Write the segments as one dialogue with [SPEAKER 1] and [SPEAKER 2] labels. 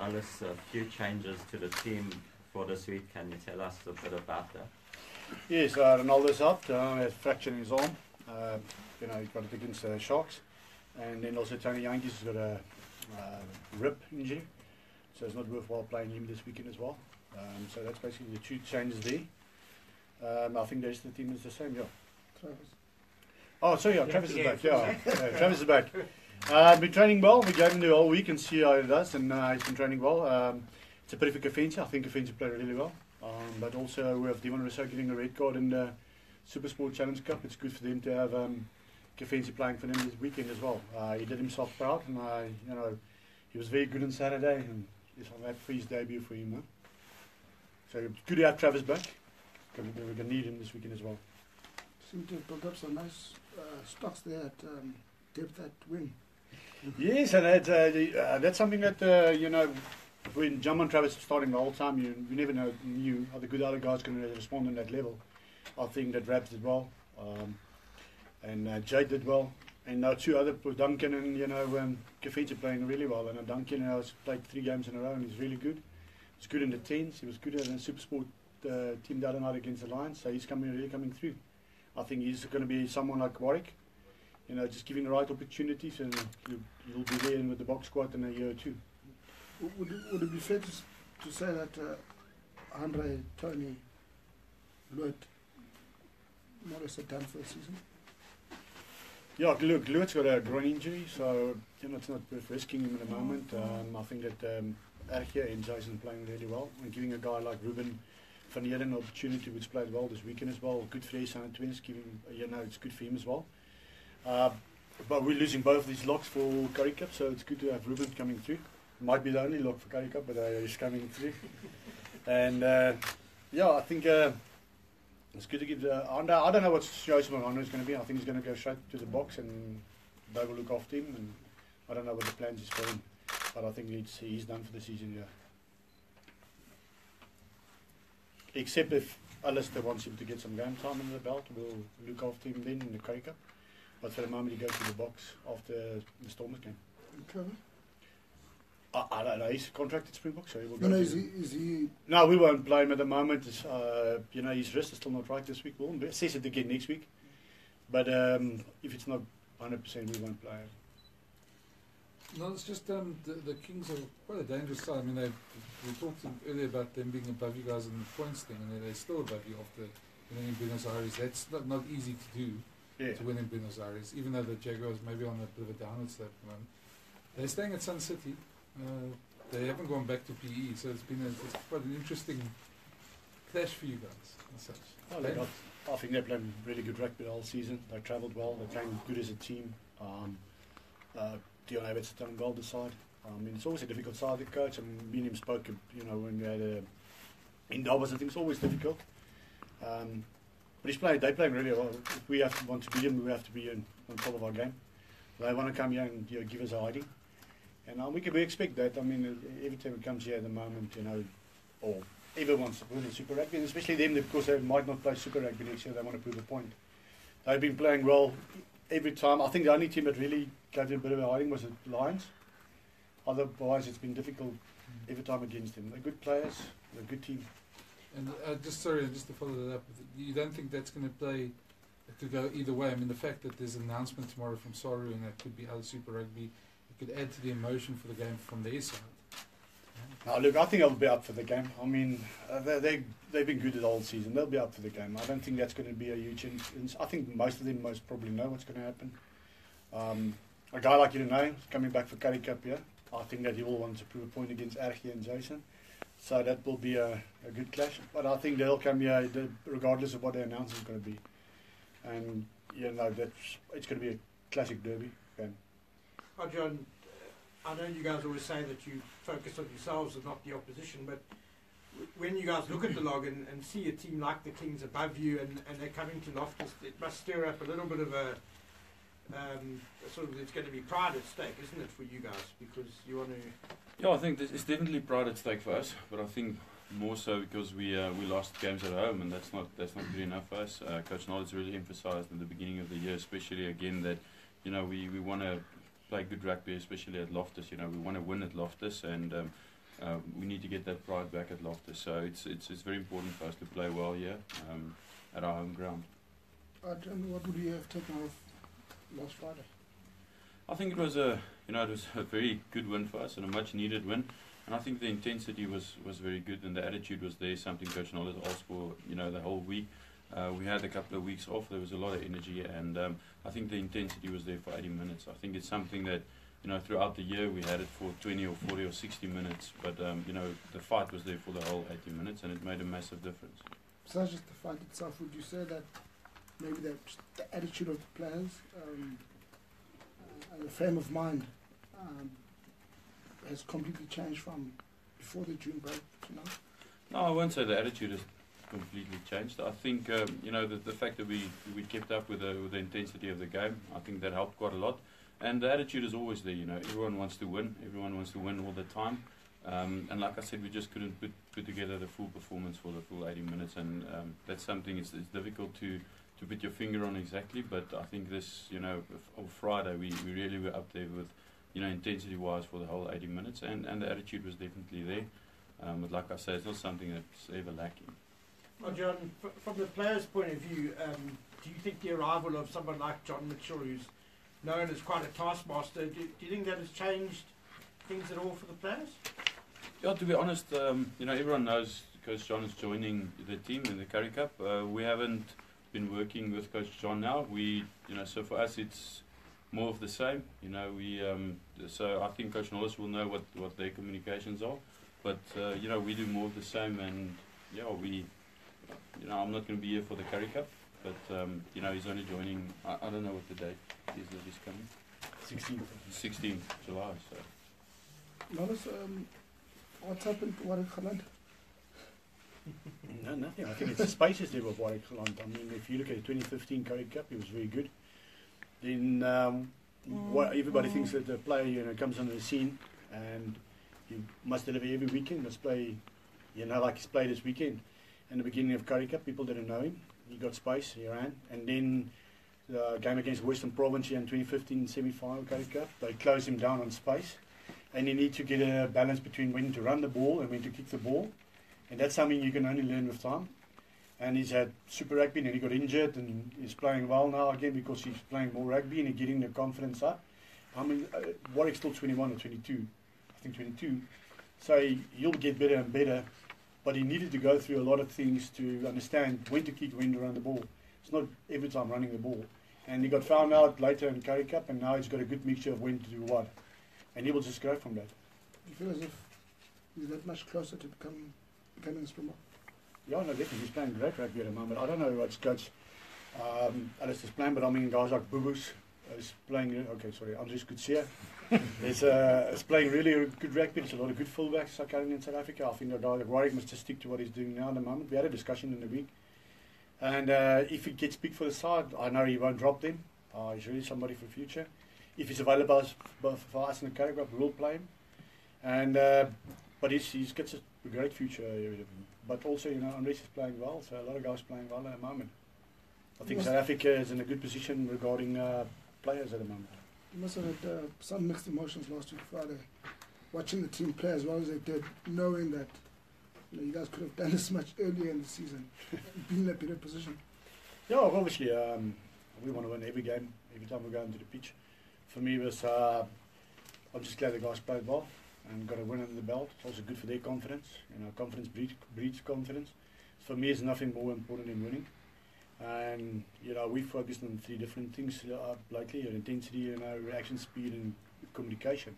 [SPEAKER 1] Nollis, a few changes to the team for this week. Can you tell us a bit about that?
[SPEAKER 2] Yes, Ronaldo's out. He has fracture in his arm. He's got it against the Sharks. And then also Tony Yankees has got a rib injury. So it's not worthwhile playing him this weekend as well. So that's basically the two changes there. I think the rest of the team is the same, yeah.
[SPEAKER 3] Travis.
[SPEAKER 2] Oh, sorry, yeah, Travis is back, yeah. Travis is back. Been training well. We gave him the whole week and see how he does, and he's been training well. It's a bit of a Kafenzi. I think Kafenzi played really well. But also we have Devon Rousseau getting a red card in the Super Sport Challenge Cup. It's good for them to have Kafenzi playing for them this weekend as well. He did himself proud, and he was very good on Saturday, and it's on that for his debut for him. So it's good to have Travis back. We're going to need him this weekend as well.
[SPEAKER 3] Seem to have built up some nice stocks there at depth at wing.
[SPEAKER 2] Yes, and that's something that, when Jaman Travis was starting the whole time, you never knew how the good other guys going to respond on that level. I think that Rabs did well, and Jade did well, and now two other, Duncan and Kafenzi playing really well, and Duncan has played 3 games in a row and he's really good. He's good in the 10s, he was good in the Super Sport team the other night against the Lions, so he's really coming through. I think he's going to be someone like Warwick, just giving the right opportunities, and you'll be there with the box squad in a year or two.
[SPEAKER 3] Would it be fair to say that Andre, Tony, Lloyd, more or less are done for the season?
[SPEAKER 2] Yeah, look, Lloyd's got a groin injury, so it's not worth risking him at the moment. I think that Adriaan and Jason are playing really well, and giving a guy like Ruben Van Heerden an opportunity, which played well this weekend as well. Good for his son twins, it's good for him as well. But we're losing both of these locks for Currie Cup, so it's good to have Ruben coming through. Might be the only lock for Currie Cup, but he's coming through. And I think it's good to give I don't know what situation Andre is going to be. I think he's going to go straight to the box and they will look after him. And I don't know what the plans is for him, but I think he's done for the season, yeah. Except if Alistair wants him to get some game time under the belt, we'll look after him then in the Currie Cup. But for the moment, he goes to the box after the Stormers game.
[SPEAKER 3] Okay.
[SPEAKER 2] I don't know. He's contracted Springbok, so he will go.
[SPEAKER 3] No, is he?
[SPEAKER 2] No, we won't play him at the moment. His wrist is still not right this week. We'll assess it again next week. But if it's not 100%, we won't play him.
[SPEAKER 4] No, it's just the Kings are quite a dangerous side. I mean, we talked earlier about them being above you guys in the points thing, and they're still above you after winning in Buenos Aires. That's not easy to do, to win in Buenos Aires, even though the Jaguars may be on a bit of a downward slope at the moment. They're staying at Sun City. They haven't gone back to PE, so it's quite an interesting clash for you guys and such.
[SPEAKER 2] I think they're playing really good rugby the whole season. They travelled well. They're playing good as a team. Dion Abbott's done well this side. It's always a difficult side to coach. Me and him spoke, when we had in Davos, I think it's always difficult. But they're playing really well. If we want to beat them, we have to be on top of our game. They want to come here and give us a hiding. And we expect that. Every time it comes here at the moment, or everyone wants to win in Super Rugby, and especially them, because they might not play Super Rugby next year, they want to prove a point. They've been playing well every time. I think the only team that really gave them a bit of a hiding was the Lions. Otherwise, it's been difficult every time against them. They're good players, they're a good team.
[SPEAKER 4] And just to follow that up, you don't think that's going to go either way? The fact that there's an announcement tomorrow from Saru and that could be other Super Rugby, it could add to the emotion for the game from their side.
[SPEAKER 2] Look, I think they'll be up for the game. They've been good the whole season. They'll be up for the game. I don't think that's going to be a huge influence. I think most of them most probably know what's going to happen. A guy like coming back for Currie Cup here, I think that he will want to prove a point against Adriaan and Jason. So that will be a good clash. But I think they'll come here regardless of what the announcement is going to be. And, it's going to be a classic derby game.
[SPEAKER 5] Adriaan, I know you guys always say that you focus on yourselves and not the opposition, but when you guys look at the log and see a team like the Kings above you and they're coming to Loftus, it must stir up a little bit of a it's going to be pride at stake, isn't it, for you guys? Because you want to...
[SPEAKER 6] Yeah, I think it's definitely pride at stake for us, but I think more so because we lost games at home, and that's not good enough for us. Coach Nollis really emphasised at the beginning of the year, especially again, that we want to play good rugby, especially at Loftus. We want to win at Loftus, and we need to get that pride back at Loftus. So it's very important for us to play well here at our home ground.
[SPEAKER 3] And what would you have taken off last Friday?
[SPEAKER 6] I think it was a very good win for us and a much needed win. And I think the intensity was very good and the attitude was there, something Coach Nollis asked for, the whole week. We had a couple of weeks off, there was a lot of energy, and I think the intensity was there for 80 minutes. I think it's something that, throughout the year we had it for 20 or 40 or 60 minutes, but, the fight was there for the whole 80 minutes and it made a massive difference.
[SPEAKER 3] Besides just the fight itself, would you say that maybe the attitude of the players and the frame of mind has completely changed from before the June break to now?
[SPEAKER 6] No, I won't say the attitude has completely changed. I think the fact that we kept up with the intensity of the game, I think that helped quite a lot. And the attitude is always there. Everyone wants to win. Everyone wants to win all the time. And like I said, we just couldn't put together the full performance for the full 80 minutes. And that's something it's difficult to put your finger on exactly. But I think this, on Friday, we really were up there with, intensity-wise for the whole 80 minutes. And the attitude was definitely there. But like I say, it's not something that's ever lacking.
[SPEAKER 5] Well, John, from the players' point of view, do you think the arrival of someone like John Mitchell, who's known as quite a taskmaster, do you think that has changed things at all for the players?
[SPEAKER 6] Yeah, to be honest, everyone knows Coach John is joining the team in the Currie Cup. We haven't been working with Coach John now. So for us it's more of the same. So I think Coach Nollis will know what their communications are. But we do more of the same, and I'm not going to be here for the Currie Cup, but he's only joining. I don't know what the date is that he's coming. 16th July. So.
[SPEAKER 3] Nollis, what's happened to Warwick Holland?
[SPEAKER 2] No, nothing. I think it's the spaces there with Warwick Holland. I mean, if you look at the 2015 Currie Cup, he was very good. Then everybody thinks that the player comes onto the scene and you must deliver every weekend. Must play, like he's played this weekend. In the beginning of Currie Cup, people didn't know him. He got space, he ran. And then the game against Western Province here in 2015 semi-final Currie Cup, they closed him down on space. And you need to get a balance between when to run the ball and when to kick the ball. And that's something you can only learn with time. And he's had Super Rugby and he got injured and he's playing well now again because he's playing more rugby and he's getting the confidence up. I mean, Warwick's still 21 or 22. I think 22. So he'll get better and better. But he needed to go through a lot of things to understand when to kick, when to run the ball. It's not every time running the ball. And he got found out later in Currie Cup, and now he's got a good mixture of when to do what. And he will just grow from that.
[SPEAKER 3] Do you feel as if he's that much closer to becoming a Springbok?
[SPEAKER 2] Yeah, no, definitely. He's playing great rugby at the moment. I don't know what's Coach Alistair's playing, but I mean, guys like Bubus is playing, Andries Kutsia is playing really good rugby. There's a lot of good fullbacks currently in South Africa. I think the guy like Warwick must just stick to what he's doing now at the moment. We had a discussion in the week. And if he gets picked for the side, I know he won't drop them. He's really somebody for the future. If he's available for us in the Currie Cup, we'll play him. And but he's got a great future. But also, Andries is playing well, so a lot of guys playing well at the moment. I think South Africa is in a good position regarding players at the moment.
[SPEAKER 3] You must have had some mixed emotions last week Friday, watching the team play as well as they did, knowing that you guys could have done this much earlier in the season, being in a better position.
[SPEAKER 2] Yeah, obviously, we want to win every game, every time we go into the pitch. For me, it was I'm just glad the guys played well and got a win under the belt. It's also good for their confidence. Confidence breeds confidence. For me, it's nothing more important than winning. And we focused on 3 different things lately: intensity, reaction speed, and communication.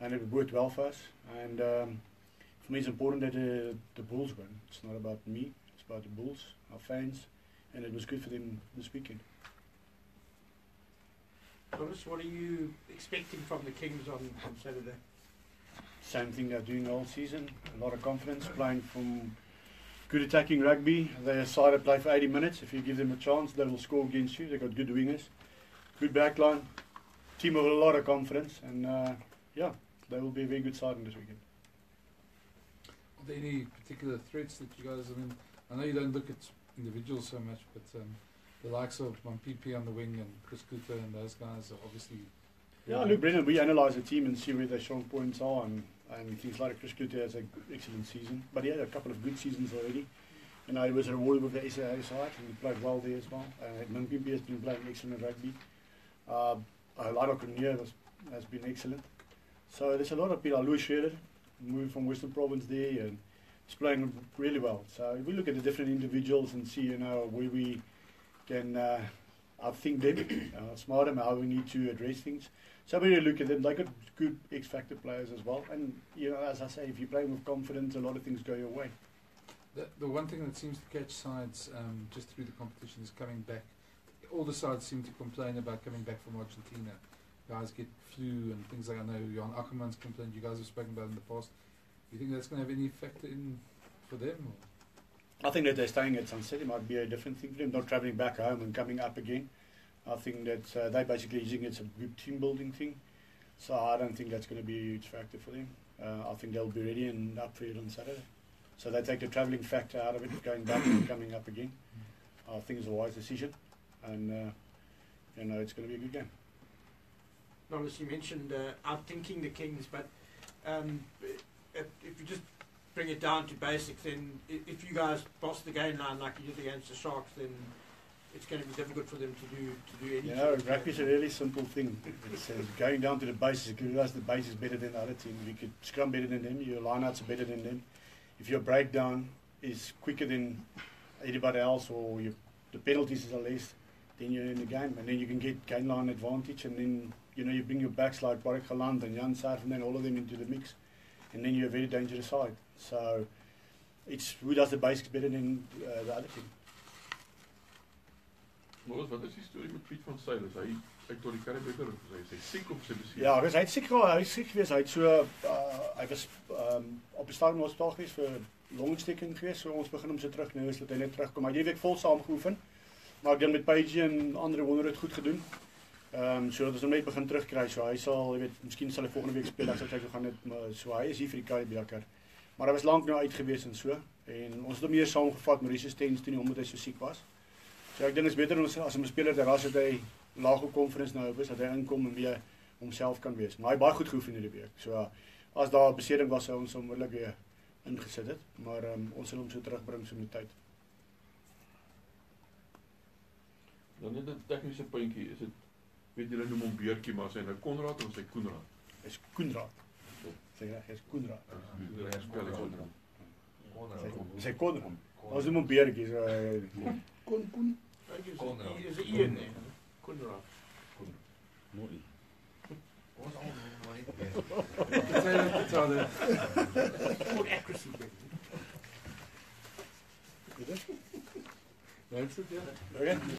[SPEAKER 2] And it worked well for us. And for me, it's important that the Bulls win. It's not about me; it's about the Bulls, our fans, and it was good for them this weekend.
[SPEAKER 5] Nollis, what are you expecting from the Kings on Saturday?
[SPEAKER 2] Same thing they're doing all season. A lot of confidence, playing from good attacking rugby. They're a side that play for 80 minutes. If you give them a chance, they will score against you. They've got good wingers, good backline, team with a lot of confidence, and they will be a very good side in this weekend.
[SPEAKER 4] Are there any particular threats that you guys, I know you don't look at individuals so much, but the likes of Mampipi on the wing and Chris Cooper and those guys are obviously
[SPEAKER 2] Yeah, look, Brendan, we analyse the team and see where their strong points are, and things like Chris Clute has an excellent season, but he had a couple of good seasons already. You know, he was rewarded with the SAA side, and he played well there as well. Mimpimpi has been playing excellent rugby. Lionel Cornier has been excellent. So there's a lot of people. Louis Schroeder moved from Western Province there, and he's playing really well. So if we look at the different individuals and see, you know, where we can outthink them, smart them, how we need to address things. So when you look at them, they got good X-factor players as well. And, you know, as I say, if you're playing with confidence, a lot of things go your way.
[SPEAKER 4] The one thing that seems to catch sides just through the competition is coming back. All the sides seem to complain about coming back from Argentina. Guys get flu and things like I know Jan Ackerman's complained, you guys have spoken about in the past. Do you think that's going to have any factor in for them? Or?
[SPEAKER 2] I think that they're staying at Sunset. It might be a different thing for them, not travelling back home and coming up again. I think that they're basically using it as a good team building thing. So I don't think that's going to be a huge factor for them. I think they'll be ready and up for it on Saturday. So they take the travelling factor out of it, going back and coming up again. I think it's a wise decision, and you know, it's going to be a good game.
[SPEAKER 5] Nollis, you mentioned outthinking the Kings, but if you just bring it down to basics, then if you guys boss the game line like you did against the Sharks, then it's going to be difficult for them to do anything.
[SPEAKER 2] You know, rugby's a really simple thing. It's going down to the basics. You realise the base is better than the other team. You could scrum better than them. Your lineouts are better than them. If your breakdown is quicker than anybody else, or the penalties are less, then you're in the game, and then you can get game line advantage, and then you know you bring your backs like Barak Galand and Jan Sarf and then all of them into the mix, and then you're a very dangerous side. So it's who does the basics better than the other team.
[SPEAKER 7] Nollis, wat is die storie met Piet van Sail? Is hy tot die karrebeker of is hy siek of sy beseer?
[SPEAKER 2] Ja, hy het siek geweest. Hy het so hy was op die stadium hospitaal geweest vir longontsteking geweest. So ons begin hom so terug nou is dat hy net terugkom. Hy het die week vol saam geoefen. Maar ek dink met Paige en ander wonder het goed gedoen. So dat ons hom net begin terugkry. So hy sal, jy weet, miskien sal hy volgende week speel. Ek sal kyk hoe gaan dit, maar so hy is hier vir die karrebeker. Maar hy was lank nou uit geweest en so. En ons het hom meer saamgevat met resistance toe nie omdat hy so siek was. So ek dink is beter as 'n speler dat as hy laag op conference nou is, dat hy inkom en weer homself kan wees. Maar hy baie goed geoefen hierdie week. So as daar 'n beseding was, sou ons hom onmiddellik weer ingesit het. Maar ons sal hom so terugbring so met tyd.
[SPEAKER 7] Dan net 'n tegniese puntjie, is dit weet julle noem hom Beertjie, maar sy nou Konrad of sy Koenraad?
[SPEAKER 2] Hy's Koenraad. Sê reg, hy's Koenraad. Sy Konrad. Ons noem hom Beertjie, so
[SPEAKER 3] Koen.
[SPEAKER 5] Is 'n Ian nie. Konrad.
[SPEAKER 1] Mooi.
[SPEAKER 8] Ons almal
[SPEAKER 4] Hetzelfde.
[SPEAKER 5] Good accuracy.
[SPEAKER 4] That's it, yeah.
[SPEAKER 2] okay.